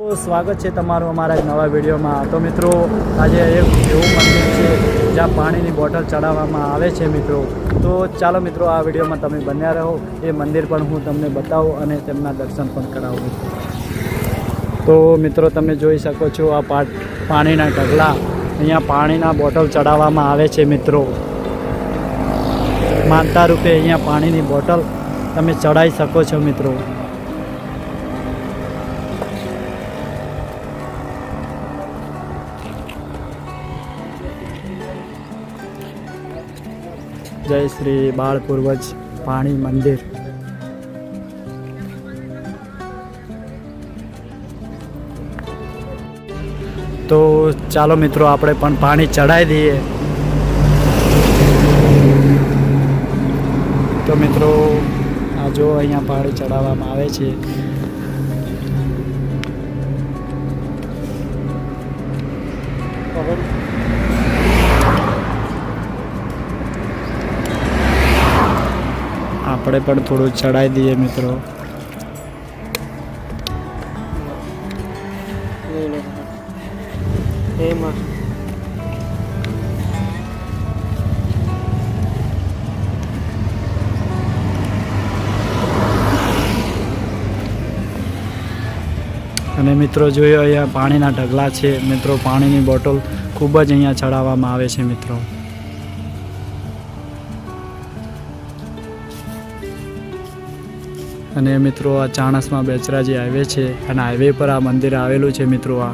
સ્વાગત છે તમારું અમારા એક નવા વિડીયોમાં। તો મિત્રો આજે એક એવું મંદિર છે જ્યાં પાણીની બોટલ ચડાવવામાં આવે છે મિત્રો। તો ચાલો મિત્રો આ વિડીયોમાં તમે બન્યા રહો, એ મંદિર પણ હું તમને બતાવું અને તેમના દર્શન પણ કરાવું। તો મિત્રો તમે જોઈ શકો છો આ પાણીના ઢગલા, અહીંયા પાણીના બોટલ ચડાવવામાં આવે છે મિત્રો। માનતા રૂપે અહીંયા પાણીની બોટલ તમે ચડાવી શકો છો મિત્રો। जय श्री बाल पूर्वज पाणी मंदिर। तो चलो मित्रों आपणे पण पाणी चढ़ाई दीए। तो मित्रों आ जो अहींया पाणी चढ़ाववामां आवे छे। આપણે પણ થોડું ચડાવી દઈએ મિત્રો। અને મિત્રો જોયો અહીંયા પાણીના ઢગલા છે મિત્રો। પાણીની બોટલ ખૂબ જ અહીંયા ચડાવવામાં આવે છે મિત્રો। અને મિત્રો આ ચાણસમાં બેચરાજી હાઈવે છે અને હાઈવે પર આ મંદિર આવેલું છે મિત્રો। આ